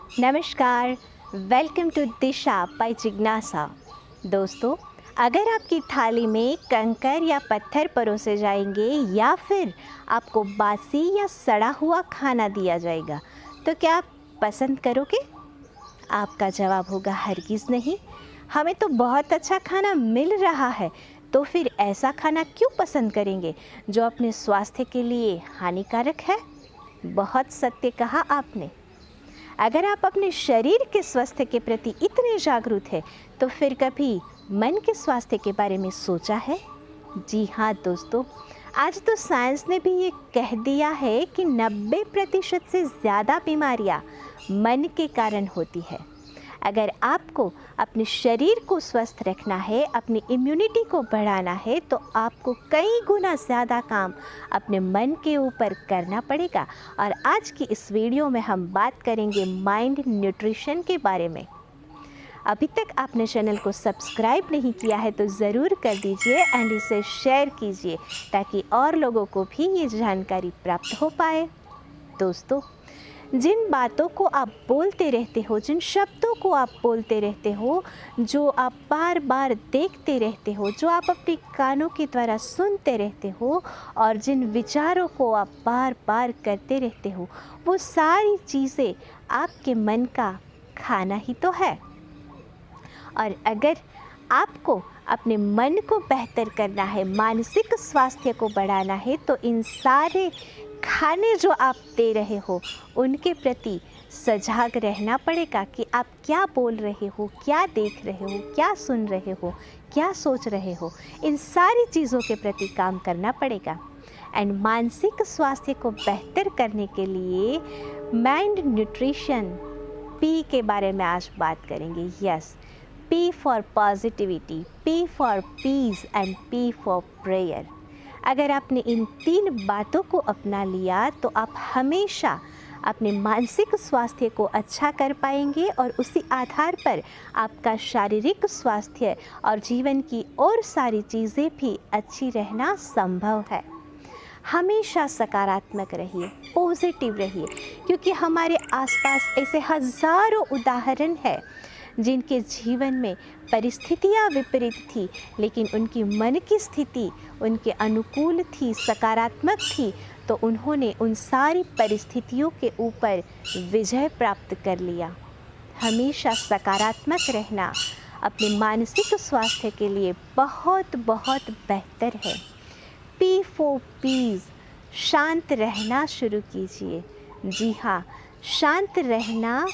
नमस्कार, welcome to Disha bye जिज्ञासा। दोस्तों, अगर आपकी थाली में कंकर या पत्थर परोसे जाएंगे या फिर आपको बासी या सड़ा हुआ खाना दिया जाएगा, तो क्या आप पसंद करोगे? आपका जवाब होगा हरगिज़ नहीं। हमें तो बहुत अच्छा खाना मिल रहा है, तो फिर ऐसा खाना क्यों पसंद करेंगे जो अपने स्वास्थ्य के लिए हानिकारक है? बहुत सत्य कहा आपने। अगर आप अपने शरीर के स्वास्थ्य के प्रति इतने जागरूक हैं, तो फिर कभी मन के स्वास्थ्य के बारे में सोचा है? जी हाँ दोस्तों, आज तो साइंस ने भी ये कह दिया है कि 90% से ज़्यादा बीमारियाँ मन के कारण होती है। अगर आपको अपने शरीर को स्वस्थ रखना है, अपनी इम्यूनिटी को बढ़ाना है, तो आपको कई गुना ज़्यादा काम अपने मन के ऊपर करना पड़ेगा। और आज की इस वीडियो में हम बात करेंगे माइंड न्यूट्रिशन के बारे में। अभी तक आपने चैनल को सब्सक्राइब नहीं किया है तो ज़रूर कर दीजिए एंड इसे शेयर कीजिए ताकि और लोगों को भी ये जानकारी प्राप्त हो पाए। दोस्तों, जिन बातों को आप बोलते रहते हो, जिन शब्दों को आप बोलते रहते हो, जो आप बार बार देखते रहते हो, जो आप अपने कानों के द्वारा सुनते रहते हो और जिन विचारों को आप बार बार करते रहते हो, वो सारी चीज़ें आपके मन का खाना ही तो है। और अगर आपको अपने मन को बेहतर करना है, मानसिक स्वास्थ्य को बढ़ाना है, तो इन सारे खाने जो आप दे रहे हो उनके प्रति सजग रहना पड़ेगा कि आप क्या बोल रहे हो, क्या देख रहे हो, क्या सुन रहे हो, क्या सोच रहे हो। इन सारी चीज़ों के प्रति काम करना पड़ेगा। एंड मानसिक स्वास्थ्य को बेहतर करने के लिए माइंड न्यूट्रिशन पी के बारे में आज बात करेंगे। Yes, P for positivity, P for peace and P for prayer। अगर आपने इन 3 बातों को अपना लिया तो आप हमेशा अपने मानसिक स्वास्थ्य को अच्छा कर पाएंगे और उसी आधार पर आपका शारीरिक स्वास्थ्य और जीवन की और सारी चीज़ें भी अच्छी रहना संभव है। हमेशा सकारात्मक रहिए, पॉजिटिव रहिए, क्योंकि हमारे आसपास ऐसे हज़ारों उदाहरण हैं जिनके जीवन में परिस्थितियाँ विपरीत थी, लेकिन उनकी मन की स्थिति उनके अनुकूल थी, सकारात्मक थी, तो उन्होंने उन सारी परिस्थितियों के ऊपर विजय प्राप्त कर लिया। हमेशा सकारात्मक रहना अपने मानसिक स्वास्थ्य के लिए बहुत बहुत बेहतर है। पी फॉर पीस, शांत रहना शुरू कीजिए। जी हाँ, शांत रहना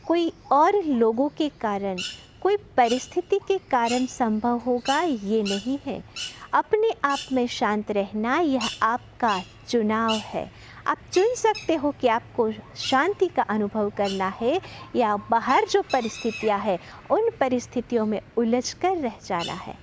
कोई और लोगों के कारण, कोई परिस्थिति के कारण संभव होगा ये नहीं है। अपने आप में शांत रहना यह आपका चुनाव है। आप चुन सकते हो कि आपको शांति का अनुभव करना है या बाहर जो परिस्थितियां हैं उन परिस्थितियों में उलझ कर रह जाना है।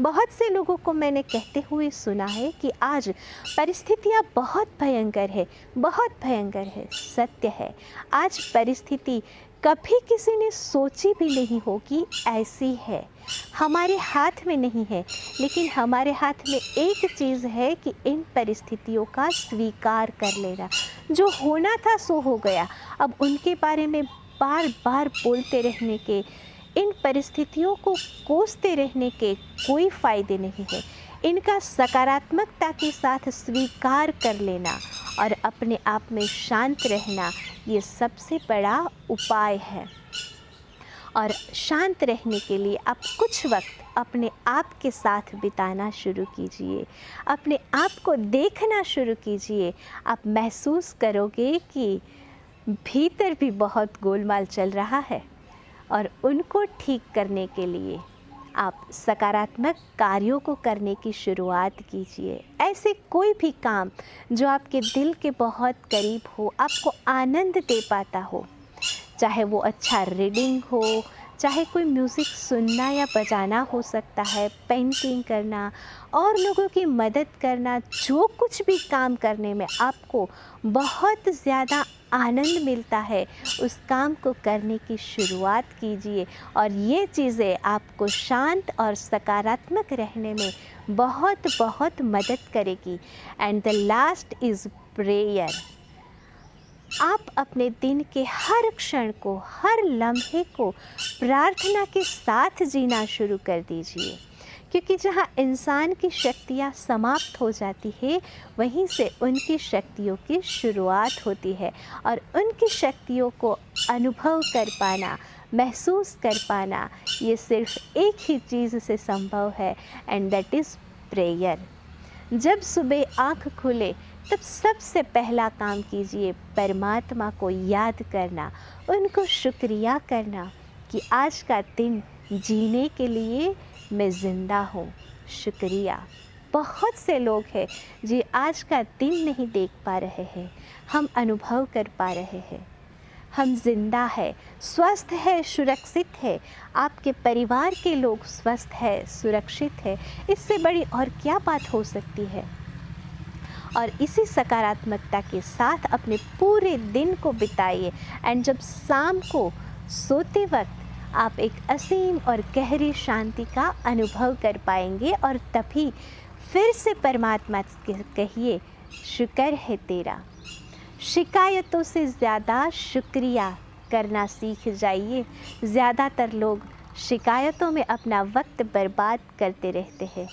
बहुत से लोगों को मैंने कहते हुए सुना है कि आज परिस्थितियाँ बहुत भयंकर है, बहुत भयंकर है। सत्य है, आज परिस्थिति कभी किसी ने सोची भी नहीं होगी ऐसी है। हमारे हाथ में नहीं है, लेकिन हमारे हाथ में एक चीज़ है कि इन परिस्थितियों का स्वीकार कर लेना। जो होना था सो हो गया। अब उनके बारे में बार बार बोलते रहने के, इन परिस्थितियों को कोसते रहने के कोई फ़ायदे नहीं है। इनका सकारात्मकता के साथ स्वीकार कर लेना और अपने आप में शांत रहना, ये सबसे बड़ा उपाय है। और शांत रहने के लिए आप कुछ वक्त अपने आप के साथ बिताना शुरू कीजिए, अपने आप को देखना शुरू कीजिए। आप महसूस करोगे कि भीतर भी बहुत गोलमाल चल रहा है और उनको ठीक करने के लिए आप सकारात्मक कार्यों को करने की शुरुआत कीजिए। ऐसे कोई भी काम जो आपके दिल के बहुत करीब हो, आपको आनंद दे पाता हो, चाहे वो अच्छा रीडिंग हो, चाहे कोई म्यूज़िक सुनना या बजाना हो सकता है, पेंटिंग करना और लोगों की मदद करना, जो कुछ भी काम करने में आपको बहुत ज़्यादा आनंद मिलता है, उस काम को करने की शुरुआत कीजिए और ये चीज़ें आपको शांत और सकारात्मक रहने में बहुत बहुत मदद करेगी। And the last is prayer. आप अपने दिन के हर क्षण को, हर लम्हे को प्रार्थना के साथ जीना शुरू कर दीजिए, क्योंकि जहाँ इंसान की शक्तियाँ समाप्त हो जाती है, वहीं से उनकी शक्तियों की शुरुआत होती है। और उनकी शक्तियों को अनुभव कर पाना, महसूस कर पाना, ये सिर्फ एक ही चीज़ से संभव है, एंड दैट इज़ प्रेयर। जब सुबह आँख खुले तब सबसे पहला काम कीजिए परमात्मा को याद करना, उनको शुक्रिया करना कि आज का दिन जीने के लिए मैं ज़िंदा हूँ। शुक्रिया। बहुत से लोग हैं जो आज का दिन नहीं देख पा रहे हैं, हम अनुभव कर पा रहे हैं। हम जिंदा है, स्वस्थ है, सुरक्षित है। आपके परिवार के लोग स्वस्थ है, सुरक्षित है। इससे बड़ी और क्या बात हो सकती है। और इसी सकारात्मकता के साथ अपने पूरे दिन को बिताइए, एंड जब शाम को सोते वक्त आप एक असीम और गहरी शांति का अनुभव कर पाएंगे, और तभी फिर से परमात्मा से कहिए, शुक्र है तेरा। शिकायतों से ज़्यादा शुक्रिया करना सीख जाइए। ज़्यादातर लोग शिकायतों में अपना वक्त बर्बाद करते रहते हैं,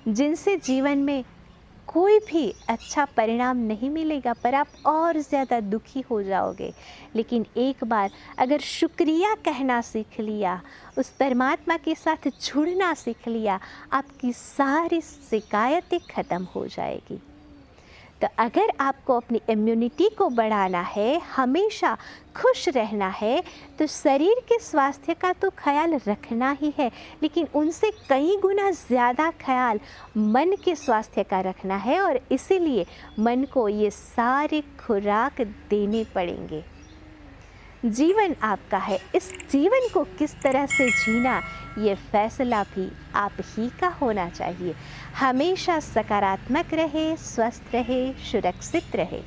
जिनसे जीवन में कोई भी अच्छा परिणाम नहीं मिलेगा, पर आप और ज़्यादा दुखी हो जाओगे। लेकिन एक बार अगर शुक्रिया कहना सीख लिया, उस परमात्मा के साथ जुड़ना सीख लिया, आपकी सारी शिकायतें ख़त्म हो जाएगी। तो अगर आपको अपनी इम्यूनिटी को बढ़ाना है, हमेशा खुश रहना है, तो शरीर के स्वास्थ्य का तो ख्याल रखना ही है, लेकिन उनसे कई गुना ज़्यादा ख्याल मन के स्वास्थ्य का रखना है। और इसीलिए मन को ये सारे खुराक देने पड़ेंगे। जीवन आपका है, इस जीवन को किस तरह से जीना, ये फैसला भी आप ही का होना चाहिए। हमेशा सकारात्मक रहे, स्वस्थ रहे, सुरक्षित रहे।